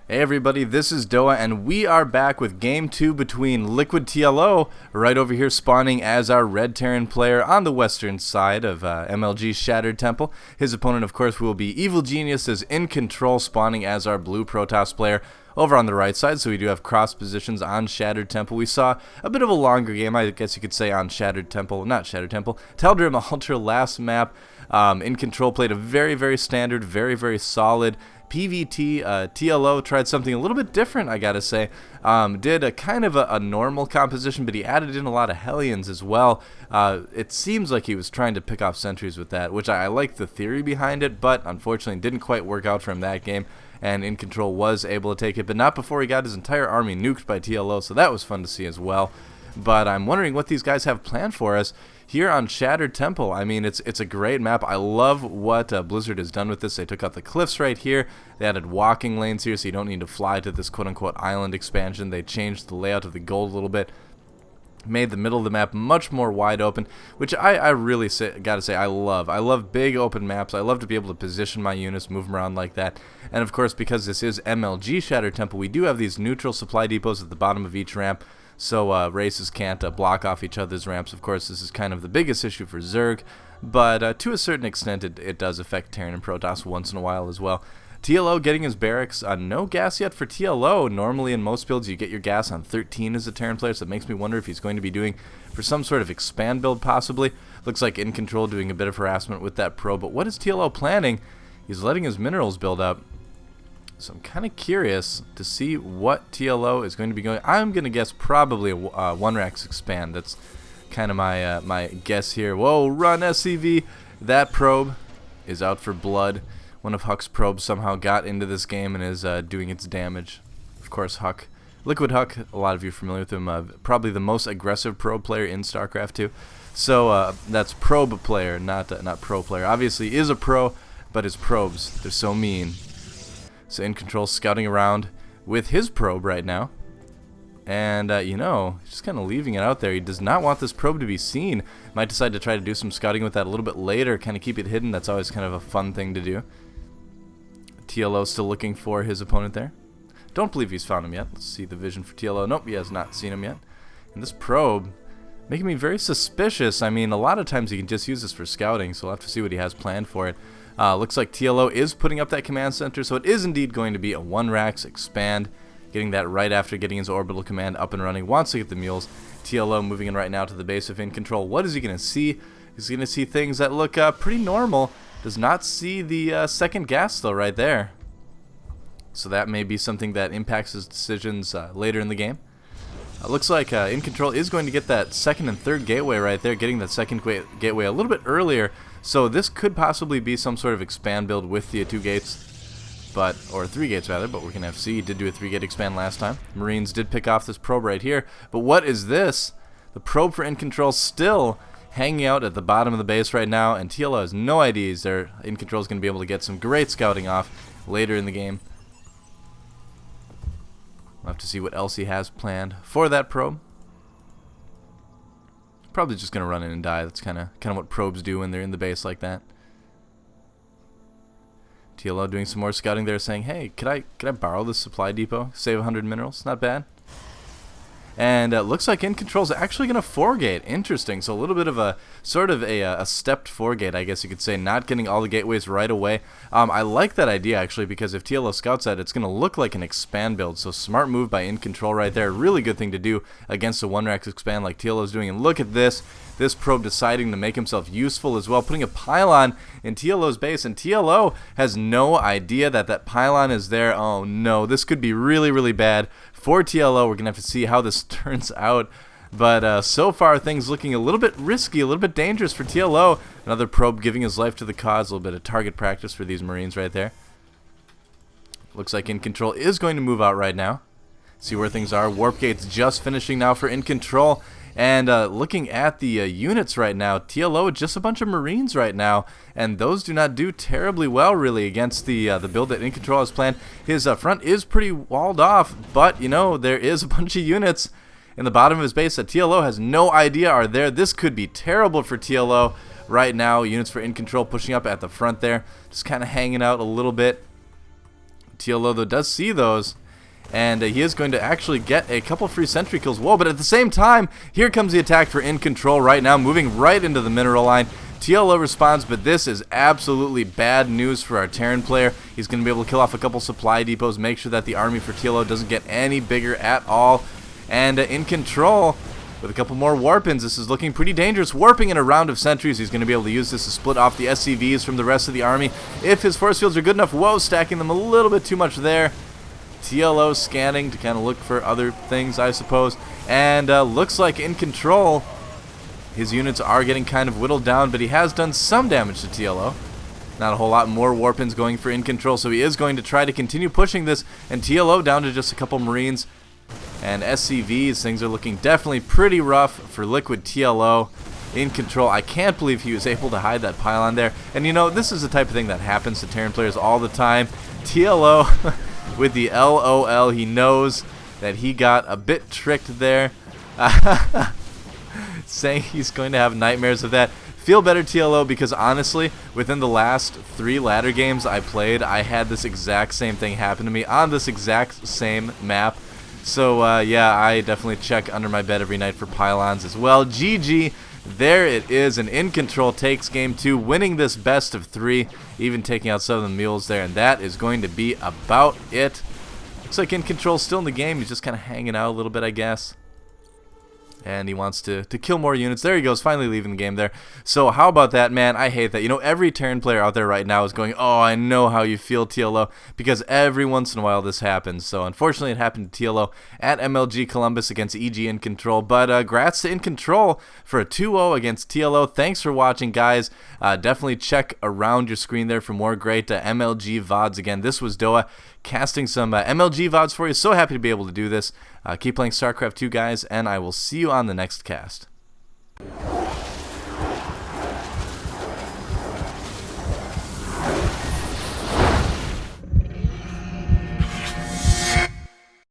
Hey everybody, this is Doa, and we are back with Game 2 between Liquid TLO, right over here spawning as our Red Terran player on the western side of MLG Shattered Temple. His opponent, of course, will be Evil Genius as iNcontroL spawning as our Blue Protoss player over on the right side, so we do have cross positions on Shattered Temple. We saw a bit of a longer game, I guess you could say, on Shattered Temple, not Shattered Temple, Teldrim Ultra last map. iNcontroL played a very standard, very solid PvT. TLO tried something a little bit different, I gotta say. Did a kind of a normal composition, but he added in a lot of Hellions as well. It seems like he was trying to pick off sentries with that, which I like the theory behind it, but unfortunately didn't quite work out for him that game, and iNcontroL was able to take it, but not before he got his entire army nuked by TLO, so that was fun to see as well. But I'm wondering what these guys have planned for us here on Shattered Temple. I mean, it's a great map. I love what Blizzard has done with this. They took out the cliffs right here. They added walking lanes here, so you don't need to fly to this quote-unquote island expansion. They changed the layout of the gold a little bit, made the middle of the map much more wide open, which I really gotta say I love. I love big open maps. I love to be able to position my units, move them around like that. And of course, because this is MLG Shattered Temple, we do have these neutral supply depots at the bottom of each ramp, so races can't block off each other's ramps. Of course, this is kind of the biggest issue for Zerg, but to a certain extent it does affect Terran and Protoss once in a while as well. TLO getting his barracks. No gas yet for TLO. Normally in most builds you get your gas on 13 as a Terran player, so it makes me wonder if he's going to be doing for some sort of expand build possibly. Looks like iNcontroL doing a bit of harassment with that pro, but what is TLO planning? He's letting his minerals build up. So I'm kind of curious to see what TLO is going to be going. I'm going to guess probably a 1-Rax expand. That's kind of my guess here. Whoa, run SCV. That probe is out for blood. One of Huck's probes somehow got into this game and is doing its damage. Of course, Huck, Liquid Huck, a lot of you are familiar with him. Probably the most aggressive probe player in Starcraft 2. So that's probe player, not pro player. Obviously, he is a pro, but his probes, they're so mean. So iNcontroL scouting around with his probe right now. And, you know, just kind of leaving it out there. He does not want this probe to be seen. Might decide to try to do some scouting with that a little bit later, kind of keep it hidden. That's always kind of a fun thing to do. TLO still looking for his opponent there. Don't believe he's found him yet. Let's see the vision for TLO. Nope, he has not seen him yet. And this probe making me very suspicious. I mean, a lot of times he can just use this for scouting, so we'll have to see what he has planned for it. Looks like TLO is putting up that command center, so it is indeed going to be a 1-Rax expand. Getting that right after getting his orbital command up and running. Wants to get the mules. TLO moving in right now to the base of iNcontroL. What is he going to see? He's going to see things that look pretty normal. Does not see the second gas though right there. So that may be something that impacts his decisions later in the game. Looks like iNcontroL is going to get that second and third gateway right there, getting that second gateway a little bit earlier. So this could possibly be some sort of expand build with the 2 gates, or 3 gates rather, but we're going to have to see. He did do a 3-gate expand last time. Marines did pick off this probe right here, but what is this? The probe for iNcontroL still hanging out at the bottom of the base right now, and TLO has no idea he's there. iNcontroL is going to be able to get some great scouting off later in the game. We'll have to see what else he has planned for that probe. Probably just gonna run in and die. That's kind of what probes do when they're in the base like that. TLO doing some more scouting there, saying, "Hey, could I borrow this supply depot? Save 100 minerals. Not bad." And looks like iNcontroL's actually going to 4-gate. Interesting. So a little bit of a sort of a stepped 4-gate, I guess you could say, not getting all the gateways right away. I like that idea actually, because if TLO scouts that, it's going to look like an expand build. So smart move by iNcontroL right there. Really good thing to do against a 1-Rax expand like TLO's doing. And look at this. This probe deciding to make himself useful as well, putting a pylon in TLO's base, and TLO has no idea that that pylon is there. Oh no, this could be really bad for TLO. We're going to have to see how this turns out, but so far things looking a little bit risky, a little bit dangerous for TLO. Another probe giving his life to the cause, a little bit of target practice for these Marines right there. Looks like iNcontroL is going to move out right now. See where things are. Warp gates just finishing now for iNcontroL. And looking at the units right now, TLO just a bunch of Marines right now, and those do not do terribly well really against the build that iNcontroL has planned. His front is pretty walled off, but you know, there is a bunch of units in the bottom of his base that TLO has no idea are there. This could be terrible for TLO right now. Units for iNcontroL pushing up at the front there, just kind of hanging out a little bit. TLO, though, does see those, and he is going to actually get a couple free sentry kills. Whoa, but at the same time, here comes the attack for iNcontroL right now, moving right into the mineral line. TLO responds, but this is absolutely bad news for our Terran player. He's going to be able to kill off a couple supply depots, make sure that the army for TLO doesn't get any bigger at all. And iNcontroL with a couple more warp-ins. This is looking pretty dangerous. Warping in a round of sentries. He's going to be able to use this to split off the SCVs from the rest of the army if his force fields are good enough. Whoa, stacking them a little bit too much there. TLO scanning to kind of look for other things, I suppose. And looks like iNcontroL, his units are getting kind of whittled down, but he has done some damage to TLO. Not a whole lot more warp-ins going for iNcontroL, so he is going to try to continue pushing this. And TLO down to just a couple Marines and SCVs. Things are looking definitely pretty rough for Liquid TLO. iNcontroL, I can't believe he was able to hide that pylon there. And you know, this is the type of thing that happens to Terran players all the time. TLO with the LOL, he knows that he got a bit tricked there. Saying he's going to have nightmares of that. Feel better, TLO, because honestly, within the last 3 ladder games I played, I had this exact same thing happen to me on this exact same map. So yeah, I definitely check under my bed every night for pylons as well. GG, there it is, and iNcontroL takes game 2, winning this best of 3, even taking out some of the mules there, and that is going to be about it. Looks like iNcontrol's still in the game. He's just kind of hanging out a little bit, I guess. And he wants to kill more units. There he goes, finally leaving the game there. So how about that, man? I hate that. You know, every Terran player out there right now is going, oh, I know how you feel, TLO, because every once in a while this happens. So unfortunately it happened to TLO at MLG Columbus against EG iNcontroL. But grats to iNcontroL for a 2-0 against TLO. Thanks for watching, guys. Definitely check around your screen there for more great MLG VODs. Again, this was Doa casting some MLG VODs for you. So happy to be able to do this. Keep playing StarCraft 2, guys, and I will see you on the next cast.